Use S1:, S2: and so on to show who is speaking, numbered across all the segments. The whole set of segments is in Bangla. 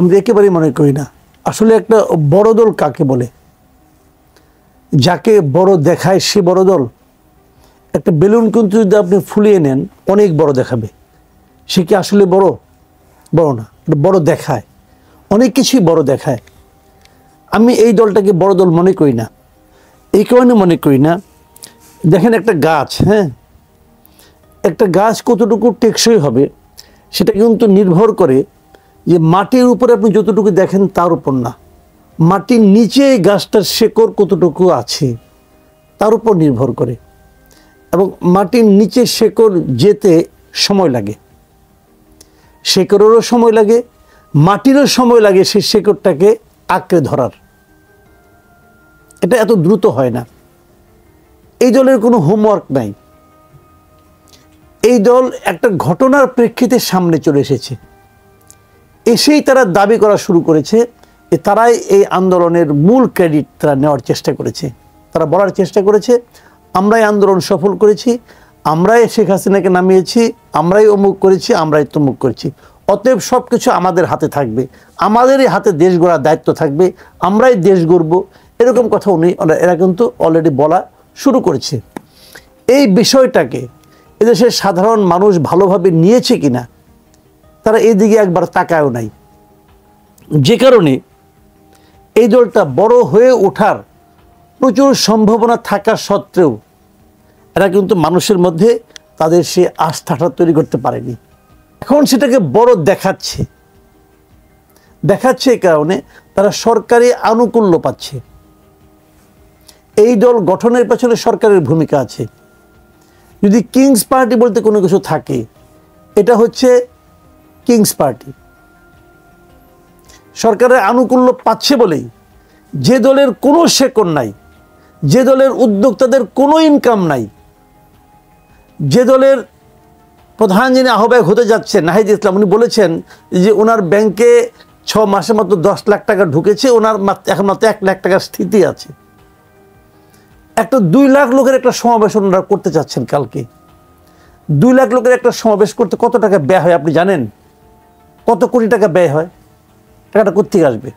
S1: আমি একেবারেই মনে করি না। আসলে একটা বড় দল কাকে বলে? যাকে বড় দেখায় সে বড় দল। একটা বেলুন কিন্তু যদি আপনি ফুলিয়ে নেন অনেক বড় দেখাবে, সে কি আসলে বড়? বড় না, বড় দেখায়, অনেক কিছুই বড় দেখায়। আমি এই দলটাকে বড় দল মনে করি না। এই কারণে মনে করি না, দেখেন একটা গাছ, হ্যাঁ, একটা গাছ কতটুকু টেকসই হবে সেটা কিন্তু নির্ভর করে যে মাটির উপরে আপনি যতটুকু দেখেন তার উপর না, মাটির নিচে গাছটার শেকড় কতটুকু আছে তার উপর নির্ভর করে। এবং মাটির নিচে শেকড় যেতে সময় লাগে, শেকড়েরও সময় লাগে, মাটিরও সময় লাগে সেই শেকড়টাকে আঁকড়ে ধরার। এটা এত দ্রুত হয় না। এই দলের কোনো হোমওয়ার্ক নাই। এই দল একটা ঘটনার প্রেক্ষিতে সামনে চলে এসেছে, এসেই তারা দাবি করা শুরু করেছে যে তারাই এই আন্দোলনের মূল ক্রেডিট তারা নেওয়ার চেষ্টা করেছে। তারা বলার চেষ্টা করেছে আমরাই আন্দোলন সফল করেছি, আমরাই শেখ হাসিনাকে নামিয়েছি, আমরাই অমুক করেছি, আমরাই তমুক করেছি, অতএব সব কিছু আমাদের হাতে থাকবে, আমাদেরই হাতে দেশ গড়ার দায়িত্ব থাকবে, আমরাই দেশ গড়ব, এরকম কথা এরা কিন্তু অলরেডি বলা শুরু করেছে। এই বিষয়টাকে এদেশের সাধারণ মানুষ ভালোভাবে নিয়েছে কিনা তারা এই দিকে একবার তাকায়ও নাই। যে কারণে এই দলটা বড় হয়ে ওঠার প্রচুর সম্ভাবনা থাকা সত্ত্বেও এরা কিন্তু মানুষের মধ্যে তাদের সে আস্থাটা তৈরি করতে পারেনি। এখন সেটাকে বড় দেখাচ্ছে এই কারণে তারা সরকারি আনুকূল্য পাচ্ছে। এই দল গঠনের পেছনে সরকারের ভূমিকা আছে। যদি কিংস পার্টি বলতে কোনো কিছু থাকে, এটা হচ্ছে কিংস পার্টি। সরকারের আনুকূল্য পাচ্ছে বলেই যে দলের কোনো শেকড় নাই, যে দলের উদ্যোক্তাদের কোনো ইনকাম নাই, যে দলের প্রধান যিনি আহ্বায়ক হতে যাচ্ছেন নাহিদ ইসলাম, উনি বলেছেন যে ওনার ব্যাংকে 6 মাসে মাত্র 10 লাখ টাকা ঢুকেছে, ওনার এখন মাত্র 1 লাখ টাকার স্থিতি আছে। একটা 2 লাখ লোকের একটা সমাবেশ ওনারা করতে চাচ্ছেন কালকে। 2 লাখ লোকের একটা সমাবেশ করতে কত টাকা ব্যয় হয় আপনি জানেন? কত কোটি টাকা ব্যয় হয়? টাকাটা কোত্থেকে আসবে?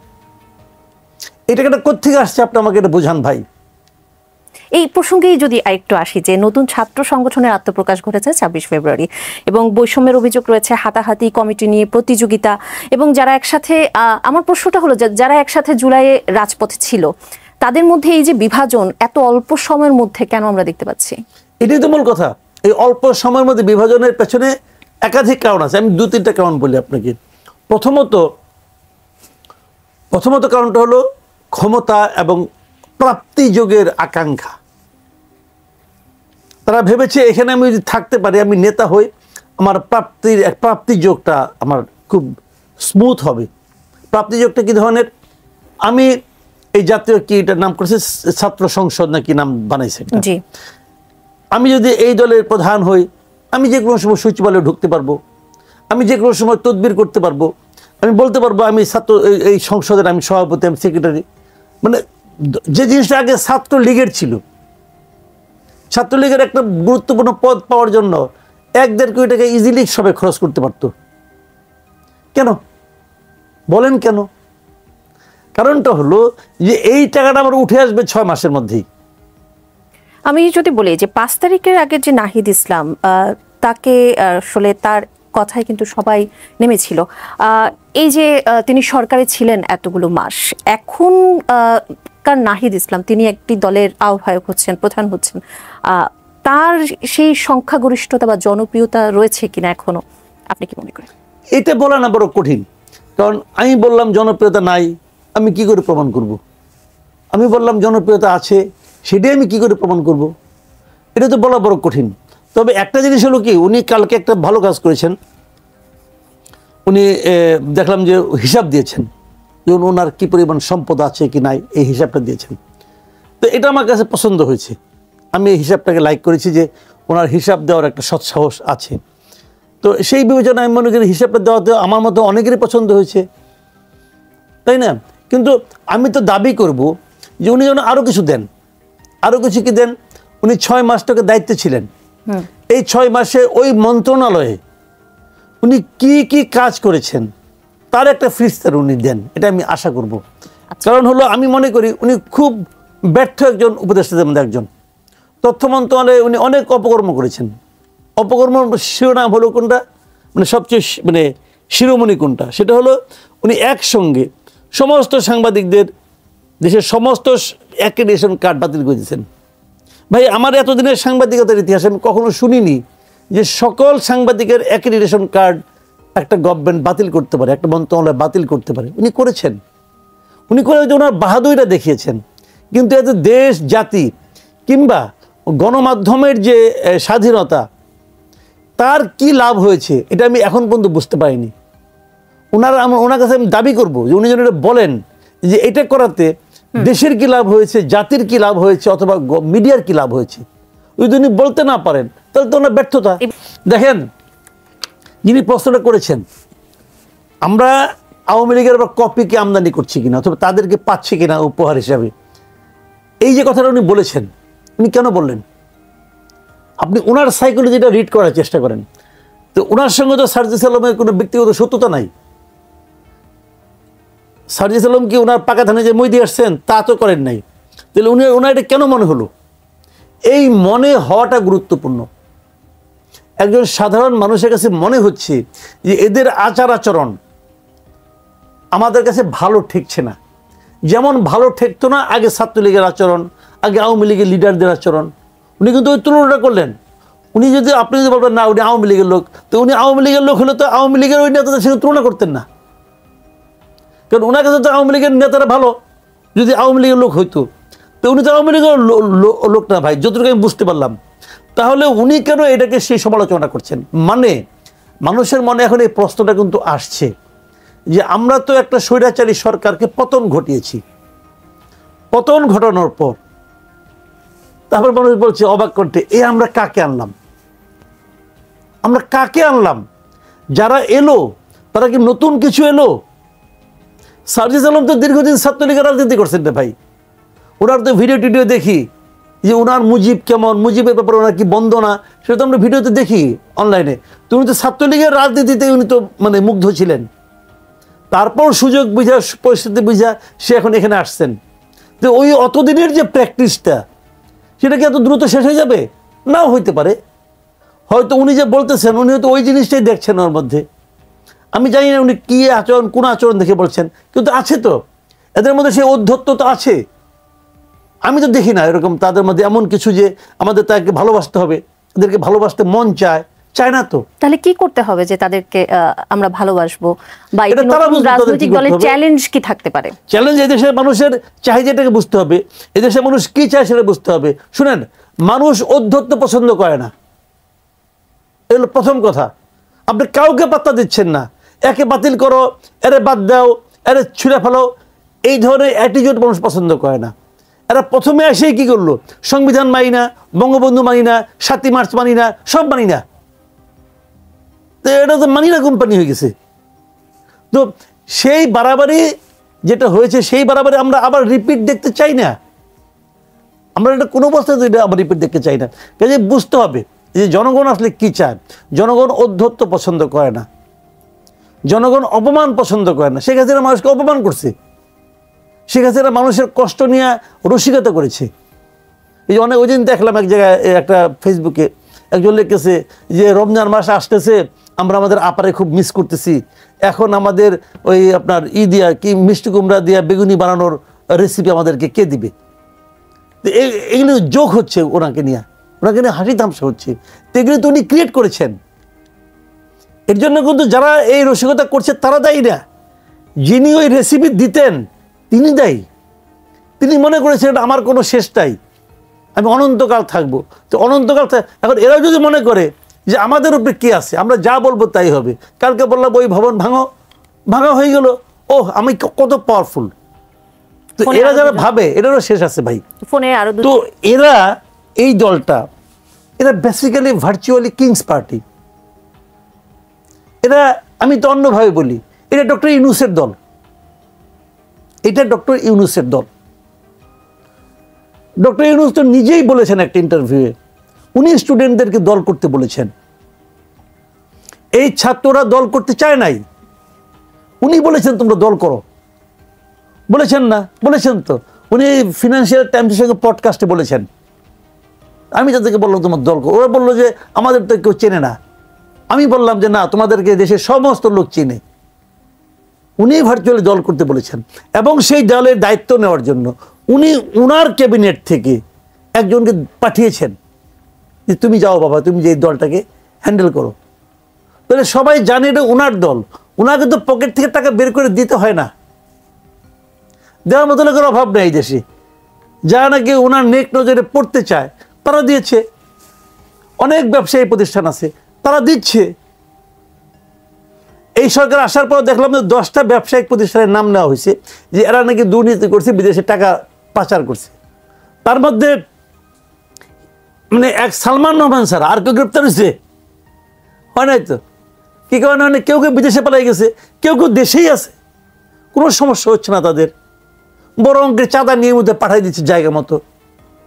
S1: এই টাকাটা কোত্থেকে আসছে আপনি আমাকে এটা বোঝান ভাই।
S2: এই প্রসঙ্গেই যদি আরেকটু আসি, যে নতুন ছাত্র সংগঠনের আত্মপ্রকাশ ঘটেছে 26 ফেব্রুয়ারি এবং বৈষম্যের অভিযোগ রয়েছে, হাতাহাতি, কমিটি নিয়ে প্রতিযোগিতা, এবং যারা একসাথে, আমার প্রশ্নটা হলো যারা একসাথে জুলাইয়ে রাজপথে ছিল তাদের মধ্যে এই যে বিভাজন এত অল্প সময়ের মধ্যে কেন আমরা দেখতে পাচ্ছি?
S1: এটাই তো মূল কথা। এই অল্প সময়ের মধ্যে বিভাজনের পেছনে একাধিক কারণ আছে। আমি 2-3টা কারণ বলি আপনাকে। প্রথমত কারণটা হলো ক্ষমতা এবং প্রাপ্তিযোগের আকাঙ্ক্ষা। তারা ভেবেছে এখানে আমি যদি থাকতে পারি, আমি নেতা হই, আমার প্রাপ্তিযোগটা আমার খুব স্মুথ হবে। প্রাপ্তিযোগটা কি ধরনের? আমি এই জাতীয় কি এটার নাম করেছে ছাত্র সংসদ না কি নাম বানাইছে, আমি যদি এই দলের প্রধান হই, আমি যে কোনো সময় সচিবালয়ে ঢুকতে পারবো, আমি যে কোনো সময় তদবির করতে পারবো, আমি বলতে পারবো আমি এই সংসদের আমি সভাপতি, আমি সেক্রেটারি। মানে যে জিনিসটা আগে ছাত্রলীগের ছিল, ছাত্রলীগের একটা গুরুত্বপূর্ণ পদ পাওয়ার জন্য 1-1.5 কোটি টাকা ইজিলি সবাই খরচ করতে পারতো। কেন বলেন? কেন? কারণটা হলো যে এই টাকাটা আবার উঠে আসবে 6 মাসের মধ্যেই।
S2: আমি যদি বলি যে 5 তারিখের আগে যে নাহিদ ইসলাম, তাকে আসলে তার কথায় কিন্তু সবাই নেমেছিল। এই যে তিনি সরকারে ছিলেন এতগুলো মাস, এখন কার নাহিদ ইসলাম তিনি একটি দলের আহ্বায়ক হচ্ছেন, প্রধান হচ্ছেন, তার সেই সংখ্যাগরিষ্ঠতা বা জনপ্রিয়তা রয়েছে কিনা এখনো, আপনি কি মনে করেন?
S1: এটা বলা না বড় কঠিন। কারণ আমি বললাম জনপ্রিয়তা নাই, আমি কি করে প্রমাণ করব? আমি বললাম জনপ্রিয়তা আছে, সেটাই আমি কি করে প্রমাণ করব? এটা তো বলা বড় কঠিন। তবে একটা জিনিস হলো কি, উনি কালকে একটা ভালো কাজ করেছেন। উনি দেখলাম যে হিসাব দিয়েছেন যে ওনার কি পরিমাণ সম্পদ আছে কি নাই, এই হিসাবটা দিয়েছেন। তো এটা আমার কাছে পছন্দ হয়েছে। আমি এই হিসাবটাকে লাইক করেছি যে ওনার হিসাব দেওয়ার একটা সৎসাহস আছে। তো সেই বিবেচনায় আমি মনে করি হিসাবটা দেওয়াতে আমার মতো অনেকেরই পছন্দ হয়েছে, তাই না? কিন্তু আমি তো দাবি করব যে উনি যেন আরও কিছু দেন। আরও কিছু কি দেন? উনি 6 মাসটাকে দায়িত্বে ছিলেন। এই 6 মাসে ওই মন্ত্রণালয়ে উনি কি কি কাজ করেছেন তার একটা ফিস্তার উনি দেন, এটা আমি আশা করব। কারণ হলো আমি মনে করি উনি খুব ব্যর্থ একজন উপদেষ্টাদের মধ্যে একজন। তথ্য মন্ত্রণালয়ে উনি অনেক অপকর্ম করেছেন। অপকর্ম শিরোনাম হলো কোনটা, মানে সবচেয়ে মানে শিরোমণি কোনটা, সেটা হলো উনি একসঙ্গে সমস্ত সাংবাদিকদের দেশের সমস্ত অ্যাক্রেডিটেশন কার্ড বাতিল করে দিয়েছেন। ভাই, আমার এতদিনের সাংবাদিকতার ইতিহাসে আমি কখনো শুনিনি যে সকল সাংবাদিকের অ্যাক্রেডিটেশন কার্ড একটা গভর্নমেন্ট বাতিল করতে পারে, একটা মন্ত্রণালয় বাতিল করতে পারে। উনি করেছেন, উনি করে ওনার বাহাদুরিটা দেখিয়েছেন। কিন্তু এতে দেশ জাতি কিংবা গণমাধ্যমের যে স্বাধীনতা, তার কি লাভ হয়েছে এটা আমি এখন পর্যন্ত বুঝতে পারিনি। ওনার কাছে আমি দাবি করব যে উনি যেন এটা বলেন যে এটা করাতে দেশের কি লাভ হয়েছে, জাতির কি লাভ হয়েছে, অথবা মিডিয়ার কি লাভ হয়েছে। যদি উনি বলতে না পারেন তাহলে তো ওনার ব্যর্থতা। দেখেন, যিনি প্রশ্নটা করেছেন, আমরা আওয়ামী লীগের আবার কপিকে আমদানি করছি কিনা, অথবা তাদেরকে পাচ্ছি কিনা উপহার হিসাবে, এই যে কথাটা উনি বলেছেন, উনি কেন বললেন? আপনি ওনার সাইকোলজিটা রিড করার চেষ্টা করেন। তো ওনার সঙ্গে তো সার্জিস আলমের কোনো ব্যক্তিগত সত্যতা নাই। সার্জিস আলম কি ওনার পাকা ধানে যে মই দিয়ে আসছেন তা তো করেন নাই। তাহলে ওনার এটা কেন মনে হলো? এই মনে হওয়াটা গুরুত্বপূর্ণ। একজন সাধারণ মানুষের কাছে মনে হচ্ছে যে এদের আচার আচরণ আমাদের কাছে ভালো ঠেকছে না। যেমন ভালো ঠেকতো না আগে ছাত্রলীগের আচরণ, আগে আওয়ামী লীগের লিডারদের আচরণ। উনি কিন্তু ওই তুলনাটা করলেন। উনি যদি, আপনি যদি বলবেন না উনি আওয়ামী লীগের লোক, তো উনি আওয়ামী লীগের লোক হলে তো আওয়ামী লীগের ওই নেতাদের সঙ্গে তুলনা করতেন না। কারণ ওনার কাছে তো আওয়ামী লীগের নেতারা ভালো, যদি আওয়ামী লীগের লোক হইতো। তো উনি তো আওয়ামী লীগের লোক না ভাই, যতটুকু আমি বুঝতে পারলাম। তাহলে উনি কেন এটাকে সেই সমালোচনা করছেন? মানে মানুষের মনে এখন এই প্রশ্নটা কিন্তু আসছে যে আমরা তো একটা স্বৈরাচারী সরকারকে পতন ঘটিয়েছি। পতন ঘটানোর পর তারপর মানুষ বলছে অবাক করতে, আমরা কাকে আনলাম? আমরা কাকে আনলাম? যারা এলো তারা কি নতুন কিছু এলো? সার্জিস আলম তো দীর্ঘদিন ছাত্রলীগের রাজনীতি করছেন না ভাই। ওনার তো ভিডিও টিডিও দেখি যে ওনার মুজিব কেমন, মুজিবের ব্যাপারে ওনার কি বন্দনা, সেটা তো আমরা ভিডিওতে দেখি অনলাইনে। তো উনি তো ছাত্রলীগের রাজনীতিতে উনি তো মানে মুগ্ধ ছিলেন। তারপর সুযোগ বুঝা, পরিস্থিতি বুঝা সে এখন এখানে আসছেন। তো ওই অতদিনের যে প্র্যাকটিসটা, সেটা কি এত দ্রুত শেষ হয়ে যাবে? নাও হইতে পারে। হয়তো উনি যে বলতেছেন উনি হয়তো ওই জিনিসটাই দেখছেন ওর মধ্যে। আমি জানি না উনি কী আচরণ, কোন আচরণ দেখে বলছেন, কিন্তু আছে তো এদের মধ্যে সেই অধ্যত্ত তো আছে। আমি তো দেখি না এরকম তাদের মধ্যে এমন কিছু যে আমাদের তাকে ভালোবাসতে হবে, এদেরকে ভালোবাসতে মন চায় না। তো তাহলে
S2: কি করতে হবে যে তাদেরকে আমরা ভালোবাসবো, বা রাজনৈতিক দলের চ্যালেঞ্জ কি থাকতে পারে?
S1: চ্যালেঞ্জ এদেশের মানুষের চাহিদাটাকে বুঝতে হবে, এদেশের মানুষ কি চায় সেটা বুঝতে হবে। শুনেন, মানুষ অধ্যত্ত পছন্দ করে না, এগুলো প্রথম কথা। আপনি কাউকে পাত্তা দিচ্ছেন না, একে বাতিল করো, এরে বাদ দাও, এরে ছুঁড়ে ফেলো, এই ধরনের অ্যাটিটিউড মানুষ পছন্দ করে না। এরা প্রথমে এসেই কি করলো? সংবিধান মানি না, বঙ্গবন্ধু মানি না, ৭ই মার্চ মানি না, সব মানি না। তো এটা তো মানি না কোম্পানি হয়ে গেছে। তো সেই বাড়াবাড়ি যেটা হয়েছে, সেই বাড়াবাড়ি আমরা আবার রিপিট দেখতে চাই না। আমরা এটা কোনো অবস্থায় এটা আবার রিপিট দেখতে চাই না। কাজে বুঝতে হবে যে জনগণ আসলে কি চায়। জনগণ অধ্যত্ব পছন্দ করে না, জনগণ অপমান পছন্দ করে না। শেখ হাসিনা মানুষকে অপমান করছে, শেখ হাসিনা মানুষের কষ্ট নিয়ে রসিকতা করেছে। এই যে ওই দিন দেখলাম এক জায়গায়, একটা ফেসবুকে একজন লিখেছে যে রমজান মাস আসতেছে, আমরা আমাদের আপারে খুব মিস করতেছি, এখন আমাদের ওই আপনার দিয়া কি মিষ্টি কুমড়া দিয়া বেগুনি বানানোর রেসিপি আমাদেরকে কে দিবে? তো এগুলো যোগ হচ্ছে ওনাকে নিয়ে হাসি তামসা হচ্ছে। তো এগুলো তো উনি ক্রিয়েট করেছেন। এর জন্য কিন্তু যারা এই রসিকতা করছে তারা দায়ী না, যিনি ওই রেসিপি দিতেন তিনি দায়ী। তিনি মনে করেছেন আমার কোনো শেষ নাই, আমি অনন্তকাল থাকবো। তো অনন্তকাল এখন এরাও যদি মনে করে যে আমাদের উপরে কি আছে, আমরা যা বলবো তাই হবে। কালকে বললাম ওই ভবন ভাঙা হয়ে গেল, ওহ আমি কত পাওয়ারফুল। তো এরা যারা ভাবে এটারও শেষ আছে ভাই। তো এরা, এই দলটা, এরা বেসিক্যালি ভার্চুয়ালি কিংস পার্টি। এরা, আমি তো অন্যভাবে বলি, এটা ডক্টর ইউনূসের দল। এটা ডক্টর ইউনূসের দল। ডক্টর ইউনূস তো নিজেই বলেছেন একটা ইন্টারভিউয়ে, উনি স্টুডেন্টদেরকে দল করতে বলেছেন। এই ছাত্ররা দল করতে চায় নাই, উনি বলেছেন তোমরা দল করো, বলেছেন না? বলেছেন তো, উনি ফিনান্সিয়াল টাইমসের সঙ্গে পডকাস্টে বলেছেন। আমি তাদেরকে বললাম তোমার দল করো, ওরা বললো যে আমাদের তো কেউ চেনে না। আমি বললাম যে না, তোমাদেরকে দেশের সমস্ত লোক চেনে। উনি ভার্চুয়ালি দল করতে বলেছেন, এবং সেই দলের দায়িত্ব নেওয়ার জন্য উনি উনার ক্যাবিনেট থেকে একজনকে পাঠিয়েছেন যে তুমি যাও বাবা, তুমি যে এই দলটাকে হ্যান্ডেল করো। তাহলে সবাই জানে এটা উনার দল, উনাকে তো পকেট থেকে টাকা বের করে দিতে হয় না, দেওয়ার মতো লোকের অভাব নেই দেশে। যারা নাকি ওনার নেক নজরে পড়তে চায় তারা দিয়েছে, অনেক ব্যবসায়ী প্রতিষ্ঠান আছে তারা দিচ্ছে। এই সরকার আসার পর দেখলাম যে 10টা ব্যবসায়িক প্রতিষ্ঠানের নাম নেওয়া হয়েছে যে এরা নাকি দুর্নীতি করছে, বিদেশে টাকা পাচার করছে। তার মধ্যে মানে এক সালমান রহমান স্যার, আর কেউ গ্রেপ্তার হয়েছে? হয় নাই তো। কি কারণে? মানে কেউ কেউ বিদেশে পালাই গেছে, কেউ কেউ দেশেই আছে, কোনো সমস্যা হচ্ছে না তাদের। বড় অঙ্কের চাঁদা নিয়ে মধ্যে পাঠাই দিচ্ছে জায়গা মতো,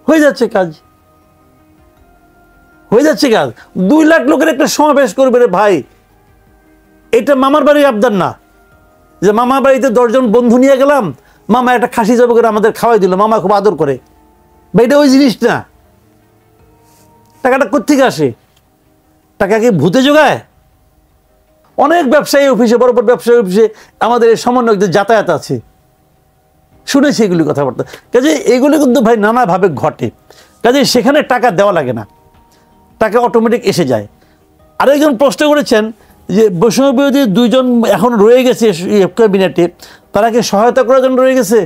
S1: হয়ে যাচ্ছে কাজ, হয়ে যাচ্ছে কাজ। 2 লাখ লোকের একটা সমাবেশ করবে রে ভাই, এটা মামার বাড়ির আবদার না যে মামার বাড়িতে 10 জন বন্ধু নিয়ে গেলাম, মামা একটা খাসি জব করে আমাদের খাওয়াই দিল, মামা খুব আদর করে। ভাই এটা ওই জিনিস না। টাকাটা কোত্থেকে আসে? টাকা কি ভূতে জোগায়? অনেক ব্যবসায়ী অফিসে, বড় বড় ব্যবসায়ী অফিসে আমাদের এই সমন্বয়কদের যাতায়াত আছে, শুনেছি এগুলি কথাবার্তা। কাজে এগুলি কিন্তু ভাই নানাভাবে ঘটে। কাজে সেখানে টাকা দেওয়া লাগে না, টাকা অটোমেটিক এসে যায়। আরেকজন প্রশ্ন করেছেন যে বৈষম্য বিরোধী 2 জন এখন রয়ে গেছে ক্যাবিনেটে, তারা কি সহায়তা করার জন্য রয়ে গেছে?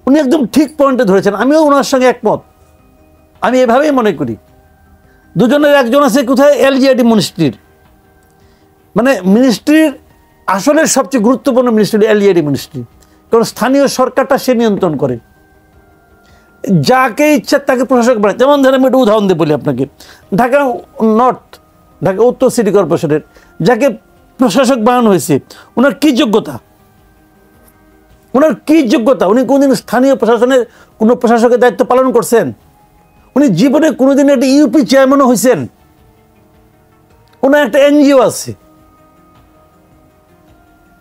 S1: উনি একদম ঠিক পয়েন্টে ধরেছেন, আমিও ওনার সঙ্গে একমত। আমি এভাবেই মনে করি। 2 জনের একজন আছে কোথায়? এলজিআইডি মিনিস্ট্রির, মানে মিনিস্ট্রির আসলে সবচেয়ে গুরুত্বপূর্ণ মিনিস্ট্রি এলজিআইডি মিনিস্ট্রি, কারণ স্থানীয় সরকারটা সে নিয়ন্ত্রণ করে, যাকে ইচ্ছা তাকে প্রশাসক বানায়। যেমন ধরেন আমি একটা উদাহরণ দিয়ে বলি আপনাকে, ঢাকা নর্থ, ঢাকা উত্তর সিটি কর্পোরেশনের যাকে প্রশাসক বানানো হয়েছে, ওনার কি যোগ্যতা? ওনার কি যোগ্যতা? উনি কোনোদিন স্থানীয় প্রশাসনের কোনো প্রশাসকের দায়িত্ব পালন করছেন? উনি জীবনে কোনোদিন একটা ইউপি চেয়ারম্যানও হয়েছেন? ওনার একটা এনজিও আছে,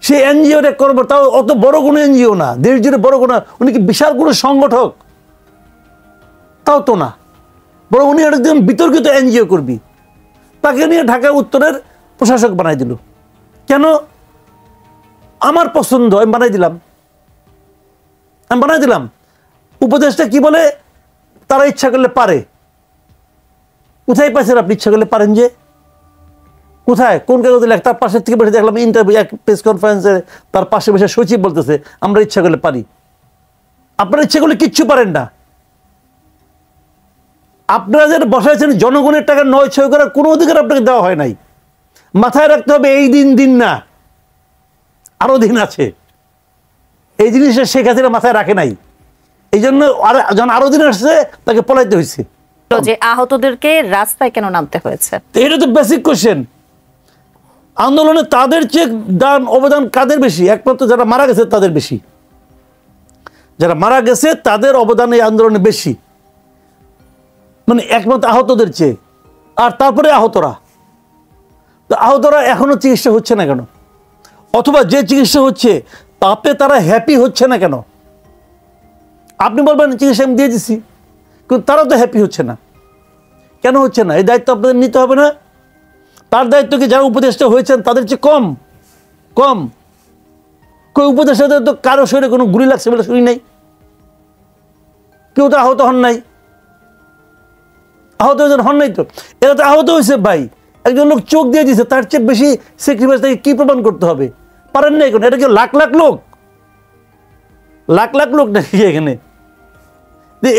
S1: সেই এনজিওটা করবো, তাও অত বড় কোনো এনজিও না, দেশ জুড়ে বড় কোনো, উনি কি বিশাল কোনো সংগঠক? তাও তো না, বড় উনি একদম বিতর্কিত এনজিও করবি, তাকে নিয়ে ঢাকা উত্তরের প্রশাসক বানাই দিল। কেন? আমার পছন্দ, আমি বানাই দিলাম, আমি বানাই দিলাম। উপদেশটা কি বলে? তারা ইচ্ছা করলে পারে। কোথায় পাইছেন আপনি ইচ্ছা করলে পারেন? যে কোথায়, কোন কাগজে লেখ? তার পাশের থেকে বসে দেখলাম ইন্টারভিউ, এক প্রেস কনফারেন্সে তার পাশে বসে সচিব বলতেছে আমরা ইচ্ছা করলে পারি। আপনারা ইচ্ছা করলে কিচ্ছু পারেন না। আপনারা যেটা বসাইছেন জনগণের টাকা 9-6 করার কোনো অধিকার আপনাকে দেওয়া হয় নাই। মাথায় রাখতে হবে এই দিন না, আরো দিন আছে। এই জিনিসটা শেখ হাসিনা মাথায় রাখে নাই, এই জন্য যখন আরো দিন আসছে তাকে পলাইতে হয়েছে।
S2: যে আহতদেরকে রাস্তায় কেন নামতে হয়েছে,
S1: এটা তো বেসিক কোশ্চেন। আন্দোলনে তাদের চেয়ে অবদান কাদের বেশি? একমাত্র যারা মারা গেছে তাদের বেশি, যারা মারা গেছে তাদের অবদান এই আন্দোলনে বেশি, মানে একমাত্র আহতদের চেয়ে। আর তারপরে আহতরা, তো আহতরা এখনো চিকিৎসা হচ্ছে না কেন? অথবা যে চিকিৎসা হচ্ছে তাতে তারা হ্যাপি হচ্ছে না কেন? আপনি বলবেন চিকিৎসা আমি দিয়ে দিছি, কিন্তু তারা তো হ্যাপি হচ্ছে না। কেন হচ্ছে না? এই দায়িত্ব আপনাদের নিতে হবে না? তার দায়িত্ব কি যারা উপদেষ্টা হয়েছেন তাদের চেয়ে কম? কম? কই উপদেষ্টাদের তো কারো শরীরে কোনো গুলি লাগছে বলে শুনি নাই, কেউ তো আহত হন নাই। আহত হন নাই তো, এরা তো আহত হয়েছে ভাই। একজন লোক চোখ দিয়ে দিয়েছে, তার চেয়ে বেশি স্যাক্রিফাইস তাকে কি প্রমাণ করতে হবে? পারেন না এখন? এটা কি লাখ লাখ লোক, লাখ লাখ লোক নাকি এখানে?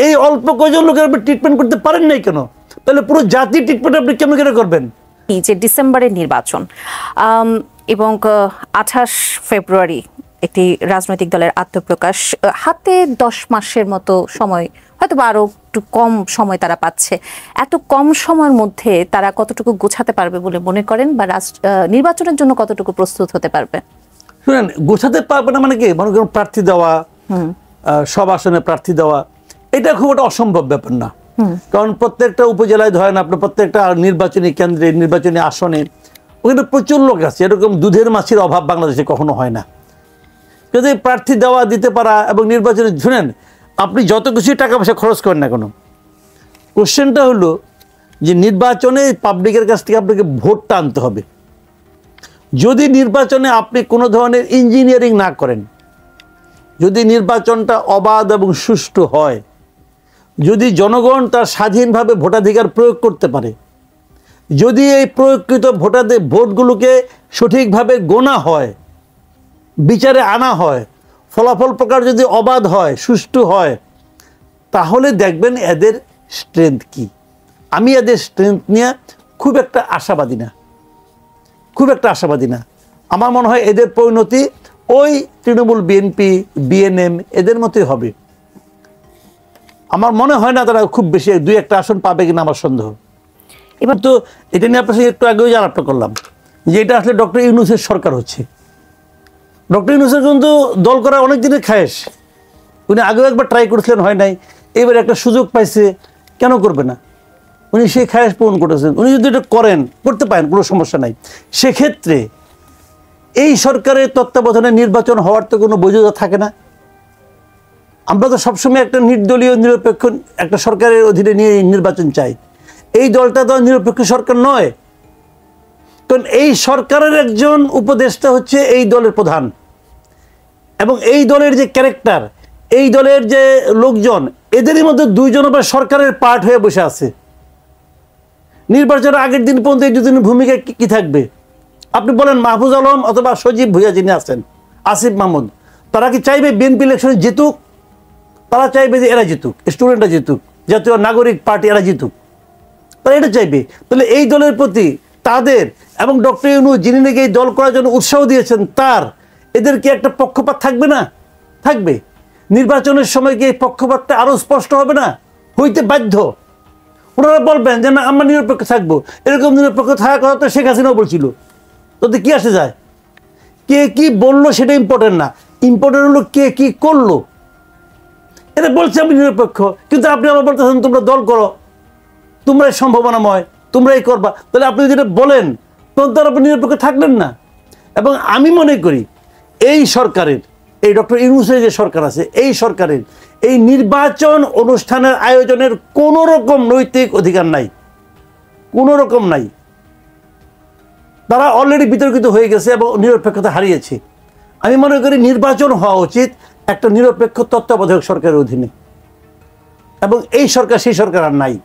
S1: এই অল্প কয়জন লোকের আপনি ট্রিটমেন্ট করতে পারেন নাই কেন? তাহলে পুরো জাতির ট্রিটমেন্ট আপনি কেমন করে করবেন?
S2: যে ডিসেম্বরের নির্বাচন এবং 28 ফেব্রুয়ারি একটি রাজনৈতিক দলের আত্মপ্রকাশ, হাতে 10 মাসের মতো সময়, হয়তো বা আরো একটু কম সময় তারা পাচ্ছে। এত কম সময়ের মধ্যে তারা কতটুকু গোছাতে পারবে বলে মনে করেন, বা নির্বাচনের জন্য কতটুকু প্রস্তুত হতে পারবে?
S1: শুনেন, গোছাতে পারবে না মানে কি? মনে করেন প্রার্থী দেওয়া, সব আসনে প্রার্থী দেওয়া, এটা খুব একটা অসম্ভব ব্যাপার না। কারণ প্রত্যেকটা উপজেলায় ধরেন আপনার প্রত্যেকটা নির্বাচনী কেন্দ্রে, নির্বাচনী আসনে ওখানে প্রচুর লোক আছে। এরকম দুধের মাছির অভাব বাংলাদেশে কখনো হয় না। যদি প্রার্থী দেওয়া দিতে পারা এবং নির্বাচনে শুনেন, আপনি যত কিছুই টাকা পয়সা খরচ করেন না কেন, কোশ্চেনটা হলো যে নির্বাচনে পাবলিকের কাছ থেকে আপনাকে ভোটটা আনতে হবে। যদি নির্বাচনে আপনি কোনো ধরনের ইঞ্জিনিয়ারিং না করেন, যদি নির্বাচনটা অবাধ এবং সুষ্ঠু হয়, যদি জনগণ তার স্বাধীনভাবে ভোটাধিকার প্রয়োগ করতে পারে, যদি এই প্রয়োগকৃত ভোটগুলোকে সঠিকভাবে গোনা হয়, বিচারে আনা হয়, ফলাফল প্রকার যদি অবাধ হয়, সুষ্ঠু হয়, তাহলে দেখবেন এদের স্ট্রেংথ কি। আমি এদের স্ট্রেংথ নিয়ে খুব একটা আশাবাদী না। আমার মনে হয় এদের পরিণতি ওই তৃণমূল, বিএনপি, বিএনএম এদের মতোই হবে। আমার মনে হয় না তারা খুব বেশি 2-1টা আসন পাবে কিনা, আমার সন্দেহ। এবার তো এটা নিয়ে আপনার সাথে একটু আগেও আলাপটা করলাম যে এটা আসলে ডক্টর ইউনূসের সরকার হচ্ছে। ডক্টর ইউনূসের কিন্তু দল করা অনেক দিনের খায়েশ, উনি আগেও একবার ট্রাই করেছিলেন, হয় নাই, এবার একটা সুযোগ পাইছে, কেন করবে না? উনি সেই খায়েশ পূরণ করেছেন। উনি যদি এটা করতে পারেন, কোনো সমস্যা নাই। সেক্ষেত্রে এই সরকারের তত্ত্বাবধানে নির্বাচন হওয়ার তো কোনো বৈধতা থাকে না। আমরা তো সবসময় একটা নির্দলীয় নিরপেক্ষ একটা সরকারের অধীনে নিয়ে নির্বাচন চাই। এই দলটা তো নিরপেক্ষ সরকার নয়, কারণ এই সরকারের একজন উপদেষ্টা হচ্ছে এই দলের প্রধান, এবং এই দলের যে ক্যারেক্টার, এই দলের যে লোকজন, এদেরই মধ্যে 2 জন আবার সরকারের পার্ট হয়ে বসে আছে। নির্বাচনের আগের দিন পর্যন্ত এই 2 জনের ভূমিকা কি থাকবে? আপনি বলেন মাহফুজ আলম অথবা সজীব ভুইয়া যিনি আছেন, আসিফ মাহমুদ, তারা কি চাইবে বিএনপি ইলেকশনে জিতুক? তারা চাইবে যে এরা জিতুক, স্টুডেন্টরা জিতুক, জাতীয় নাগরিক পার্টি এরা জিতুক, তারা এটা চাইবে। তাহলে এই দলের প্রতি তাদের এবং ডক্টর ইউনূস যিনি নাকি এই দল করার জন্য উৎসাহ দিয়েছেন, তার এদের কি একটা পক্ষপাত থাকবে না? থাকবে। নির্বাচনের সময় কি এই পক্ষপাতটা আরও স্পষ্ট হবে না? হইতে বাধ্য। ওনারা বলবেন যে না, আমরা নিরপেক্ষ থাকবো। এরকম নিরপেক্ষ থাকার কথা তো শেখ হাসিনাও বলছিল। তাতে কি আসে যায়? কে কি বললো সেটা ইম্পর্টেন্ট না, ইম্পর্টেন্ট হলো কে কি করলো। এটা বলছে আমি নিরপেক্ষ, কিন্তু আপনি আবার বলতেছেন তোমরা দল করো, তোমরাই সম্ভাবনাময়, তোমরাই করবা। তাহলে আপনি যেটা বলেন তখন তার আপনি নিরপেক্ষ থাকলেন না। এবং আমি মনে করি এই সরকারের, এই ডক্টর ইউনূসের যে সরকার আছে, এই সরকারের এই নির্বাচন অনুষ্ঠানের আয়োজনের কোনো রকম নৈতিক অধিকার নাই, কোনো রকম নাই। তারা অলরেডি বিতর্কিত হয়ে গেছে এবং নিরপেক্ষতা হারিয়েছে। আমি মনে করি নির্বাচন হওয়া উচিত একটা নিরপেক্ষ তত্ত্বাবধায়ক সরকারের অধীনে, এবং এই সরকার সেই সরকার আর নাই।